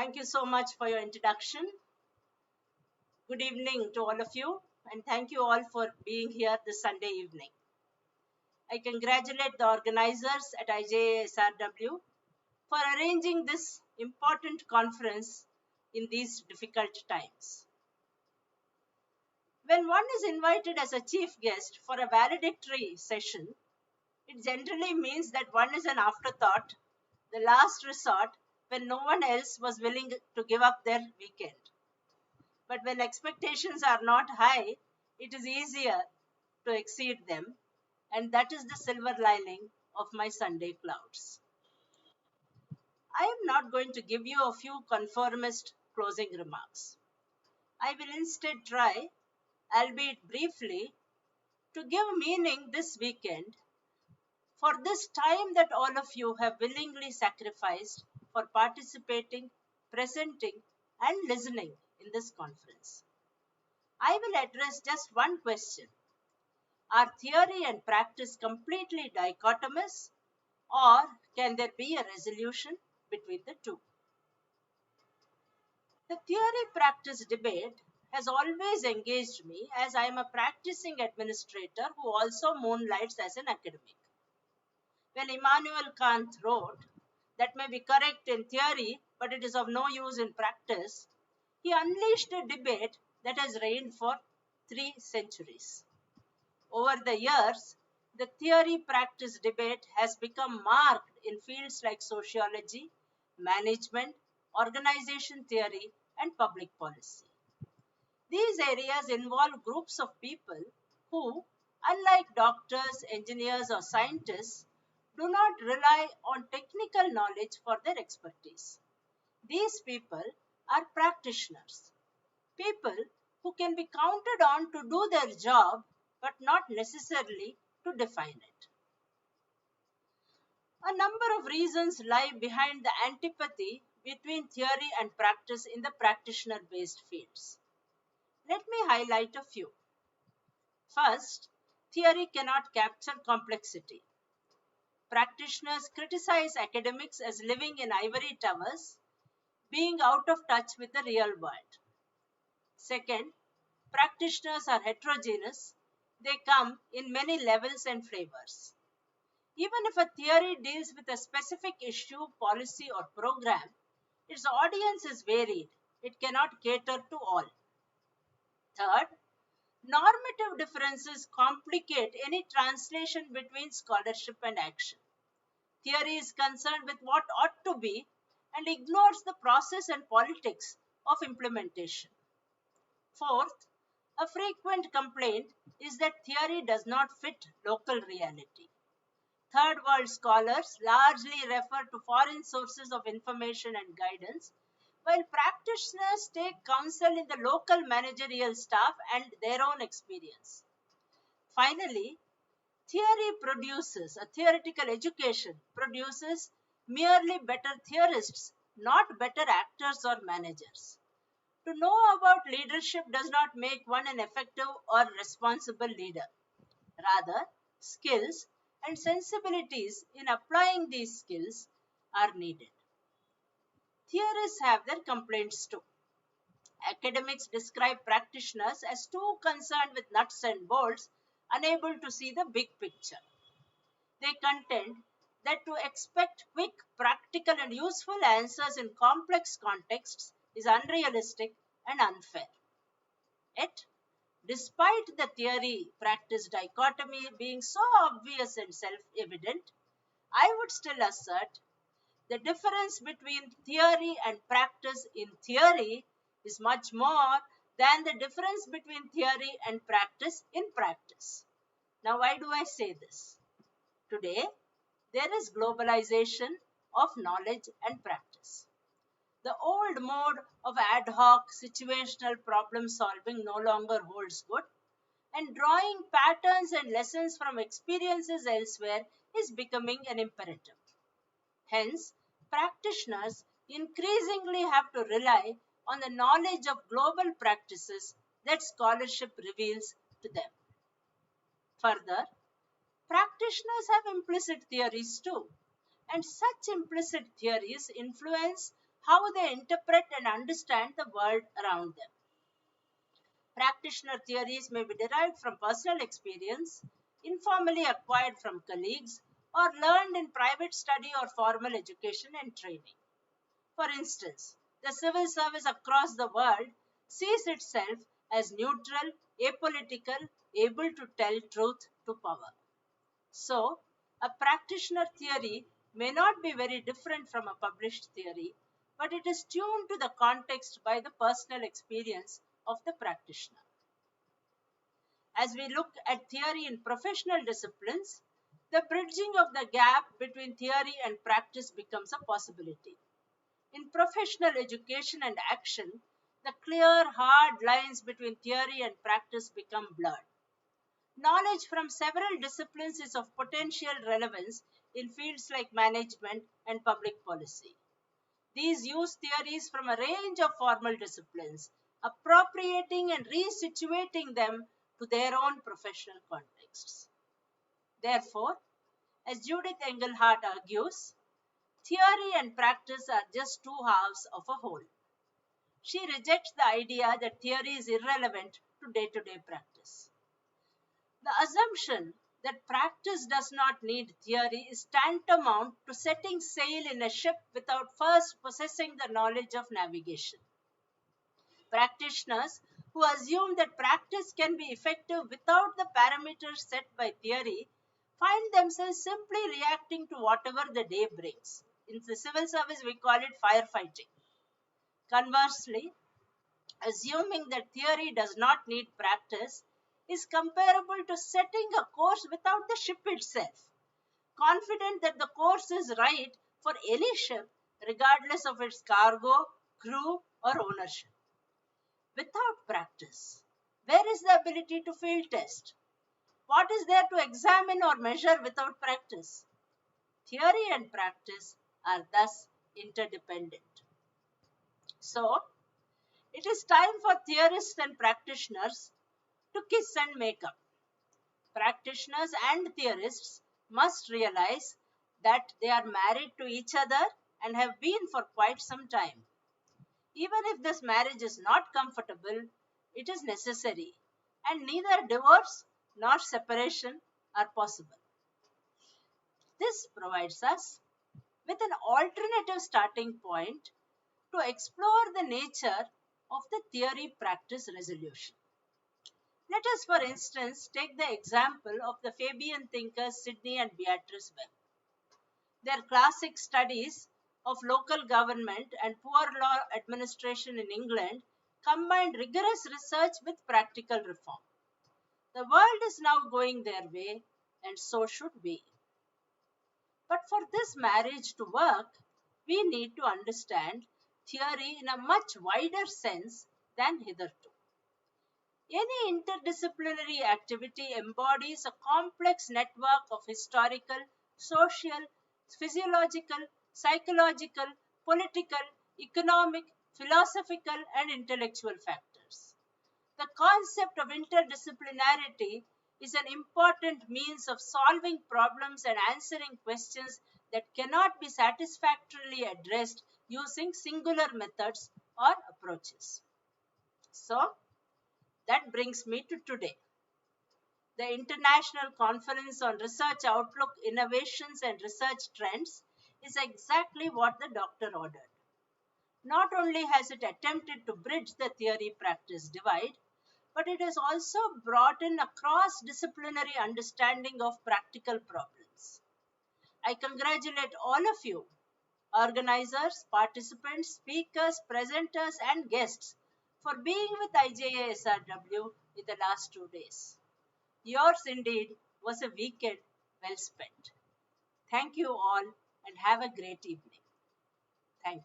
Thank you so much for your introduction. Good evening to all of you, and thank you all for being here this Sunday evening. I congratulate the organizers at ICROIRT for arranging this important conference in these difficult times. When one is invited as a chief guest for a valedictory session, it generally means that one is an afterthought, the last resort when no one else was willing to give up their weekend. But when expectations are not high, it is easier to exceed them, and that is the silver lining of my Sunday clouds. I am not going to give you a few conformist closing remarks. I will instead try, albeit briefly, to give meaning this weekend for this time that all of you have willingly sacrificed for participating, presenting, and listening in this conference. I will address just one question. Are theory and practice completely dichotomous, or can there be a resolution between the two? The theory-practice debate has always engaged me, as I am a practicing administrator who also moonlights as an academic. When Immanuel Kant wrote, "That may be correct in theory, but it is of no use in practice," he unleashed a debate that has reigned for 3 centuries. Over the years, the theory-practice debate has become marked in fields like sociology, management, organization theory, and public policy. These areas involve groups of people who, unlike doctors, engineers, or scientists, do not rely on technical knowledge for their expertise. These people are practitioners, people who can be counted on to do their job but not necessarily to define it. A number of reasons lie behind the antipathy between theory and practice in the practitioner-based fields. Let me highlight a few. First, theory cannot capture complexity. Practitioners criticize academics as living in ivory towers, being out of touch with the real world. Second, practitioners are heterogeneous. They come in many levels and flavors. Even if a theory deals with a specific issue, policy, or program, its audience is varied. It cannot cater to all. Third, normative differences complicate any translation between scholarship and action. Theory is concerned with what ought to be and ignores the process and politics of implementation. Fourth, a frequent complaint is that theory does not fit local reality. Third world scholars largely refer to foreign sources of information and guidance, while practitioners take counsel in the local managerial staff and their own experience. Finally, a theoretical education produces merely better theorists, not better actors or managers. To know about leadership does not make one an effective or responsible leader. Rather, skills and sensibilities in applying these skills are needed. Theorists have their complaints too. Academics describe practitioners as too concerned with nuts and bolts, unable to see the big picture. They contend that to expect quick, practical, and useful answers in complex contexts is unrealistic and unfair. Yet, despite the theory-practice dichotomy being so obvious and self-evident, I would still assert the difference between theory and practice in theory is much more than the difference between theory and practice in practice. Now, why do I say this? Today, there is globalization of knowledge and practice. The old mode of ad hoc situational problem solving no longer holds good, and drawing patterns and lessons from experiences elsewhere is becoming an imperative. Hence, practitioners increasingly have to rely on the knowledge of global practices that scholarship reveals to them. Further, practitioners have implicit theories too, and such implicit theories influence how they interpret and understand the world around them. Practitioner theories may be derived from personal experience, informally acquired from colleagues, or learned in private study or formal education and training. For instance, the civil service across the world sees itself as neutral, apolitical, able to tell truth to power. So, a practitioner theory may not be very different from a published theory, but it is tuned to the context by the personal experience of the practitioner. As we look at theory in professional disciplines, the bridging of the gap between theory and practice becomes a possibility. In professional education and action, the clear, hard lines between theory and practice become blurred. Knowledge from several disciplines is of potential relevance in fields like management and public policy. These use theories from a range of formal disciplines, appropriating and resituating them to their own professional contexts. Therefore, as Judith Engelhardt argues, theory and practice are just two halves of a whole. She rejects the idea that theory is irrelevant to day-to-day practice. The assumption that practice does not need theory is tantamount to setting sail in a ship without first possessing the knowledge of navigation. Practitioners who assume that practice can be effective without the parameters set by theory find themselves simply reacting to whatever the day brings. In the civil service, we call it firefighting. Conversely, assuming that theory does not need practice is comparable to setting a course without the ship itself, confident that the course is right for any ship, regardless of its cargo, crew, or ownership. Without practice, where is the ability to field test? What is there to examine or measure without practice? Theory and practice are thus interdependent. So, it is time for theorists and practitioners to kiss and make up. Practitioners and theorists must realize that they are married to each other and have been for quite some time. Even if this marriage is not comfortable, it is necessary, and neither divorce nor separation are possible. This provides us with an alternative starting point to explore the nature of the theory-practice resolution. Let us, for instance, take the example of the Fabian thinkers Sidney and Beatrice Webb. Their classic studies of local government and poor law administration in England combined rigorous research with practical reform. The world is now going their way, and so should we. But for this marriage to work, we need to understand theory in a much wider sense than hitherto. Any interdisciplinary activity embodies a complex network of historical, social, physiological, psychological, political, economic, philosophical, and intellectual factors. The concept of interdisciplinarity is an important means of solving problems and answering questions that cannot be satisfactorily addressed using singular methods or approaches. So, that brings me to today. The International Conference on Research Outlook, Innovations and Research Trends is exactly what the doctor ordered. Not only has it attempted to bridge the theory-practice divide, but it has also brought in a cross-disciplinary understanding of practical problems. I congratulate all of you, organizers, participants, speakers, presenters, and guests for being with IJA SRW in the last 2 days. Yours indeed was a weekend well spent. Thank you all and have a great evening. Thank you.